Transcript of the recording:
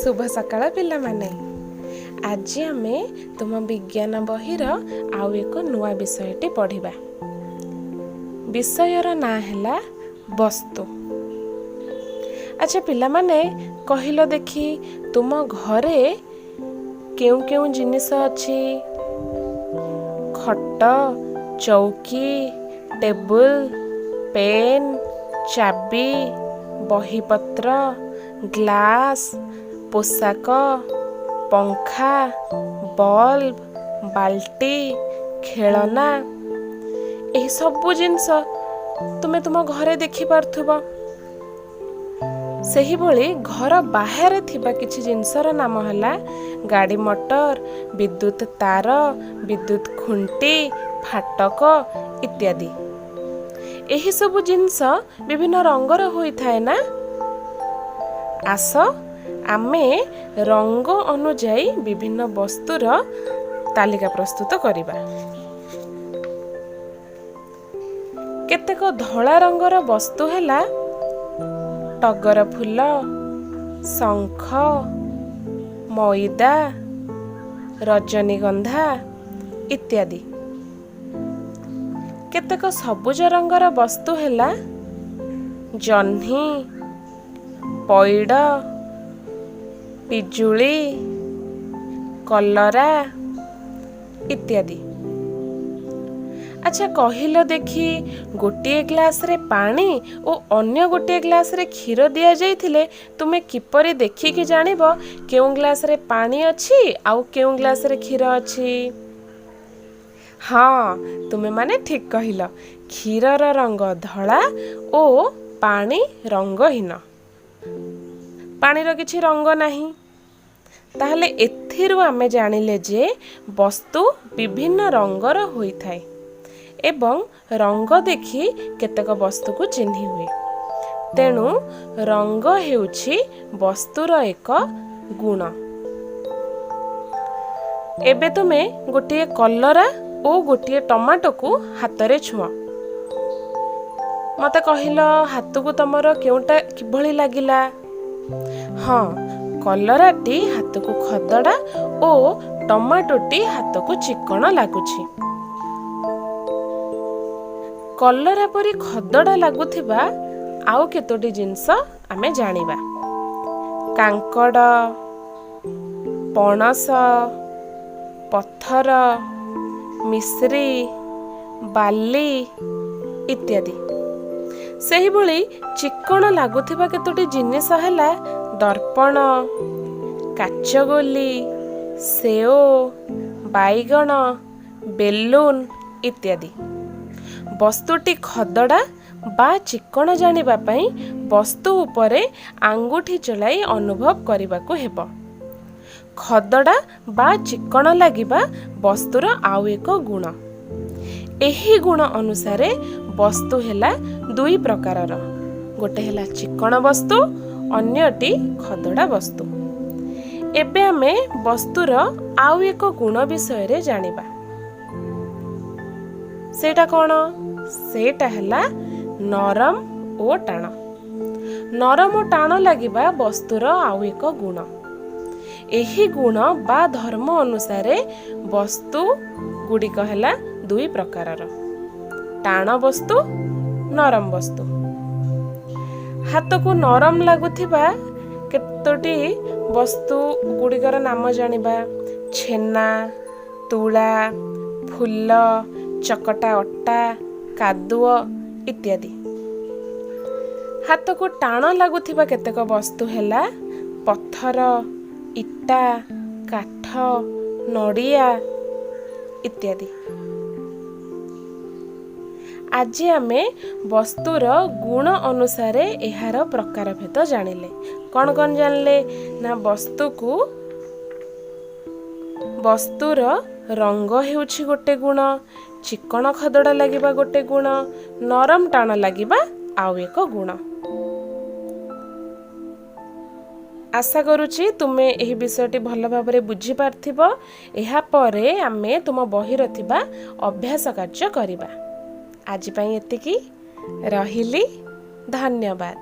शुभ सकाळ पिला माने। आज आमे तुम विज्ञान बहिर आउ एक नुआ विषयटी पढ़िबा। विषयर ना हैला वस्तु। अच्छा पिला माने कहिलो देखी तुम घरे केउ केउ जिनिस अछि? खट, चौकी, टेबुल, पेन, चाबी, बहीपत्र, ग्लास, पोशाक, पंखा, बल्ब, बाल्टी, खेलना एही सबु जिनस तुमे तुम घरे देखि पारथुबो। सेही भली घर बाहर थिबा किछि जिनसर नाम हला गाड़ी मोटर, विद्युत तार, विद्युत खुंटी, फाटक इत्यादि। एही सबु जिनस विभिन्न रंगर होई थाए ना। आस आमे रंग अनुजाई विभिन्न वस्तुर तालिका प्रस्तुत करिबा। केतेक धला रंगर वस्तु हैला टगर फूल, शंख, मैदा, रजनीगंधा इत्यादि। केतेक सबुज रंगर वस्तु हैला जह्नी, पैड, पिजुली, कलरा इत्यादि। अच्छा कहिलो देखी गोटे ग्लास रे पानी और अन्य गोटे ग्लास रे क्षीर दिया जाइथिले तुमे किपरि देखि कि जानिबो केउ ग्लास रे पानी अछि आउ केउ ग्लास रे क्षीर अछि? हाँ तुमे माने ठीक कहिलो। क्षीरर रंग धला ओ पानी रंगहीन। पानीर किछि रंग नाही। ताहले एथिरु आमे जानिले जे वस्तु विभिन्न रंगर होई थाए एवं रंग देखि केतेक वस्तु को चिन्हि हुए। तेणु रंग हेउछि वस्तुर एक गुण। एबे तुमे गोटे कलरा ओ गोटे टमाटो को हातरे छुआ। मते कहिलो हाथ को तमरो केउटा किभली लागिला? हाँ कलराटी हाथ को खदड़ा ओ टमाटोटी हाथ को चिकण लागुछि। कलरा परी खदड़ा लागुथिबा आउ केतोटी जिंस आमे जानिबा। कांकड़, पणस, पत्थर, मिश्री, बाली इत्यादि। सेही भली चिकण लागुथिबा केतोटी जिनिस हैला दर्पण, काचगोली, सेओ, बाइगण, बेलून इत्यादि। वस्तुटी खदड़ा बा चिकण जानिबा पई वस्तु उपरे आंगुठी चलाई अनुभव करिबाको हेबो। खदड़ा बा चिकण लागिबा वस्तुर आउ एक गुण। एही गुण अनुसारे वस्तु हैला दुई प्रकारर। गोटे हैला चिकण वस्तु, अन्यटी खदड़ा वस्तु। एबे आमे वस्तुर आउ एक गुण विषय रे जानिबा। सेटा कोन? सेटा हैला नरम ओ टाण। नरम ओ टाण लागिबा वस्तुर आउ एक गुण। एही गुण बा धर्म अनुसारे वस्तु गुड़िक हैला दुई प्रकारर। टाण वस्तु, नरम वस्तु। हाथ को नरम लागुथिबा केतोटी वस्तु गुड़िकर नाम जानिबा। छेना, तुला, फूल, चकटा अट्टा, कादुओ इत्यादि। हाथ को टाण लागुथिबा केतेक वस्तु हैला पत्थर, इटा, काठ, नड़िया इत्यादि। आज आमे वस्तुर गुण अनुसारे एहार प्रकार भेद जानिले। कौन कौन जानले ना? वस्तुर रंग हेउछि गोटे गुण, चिकण खदड़ा लागिबा गोटे गुण, नरम टाण लागिबा आउ एक गुण। आशा करुछि तुमे एही विषयटी भल भाबरे बुझी पारथिबो। एहा परे आमे तुम बहिर थिबा अभ्यास कार्य करिबा। आज पई एतिकी रहिली। धन्यवाद।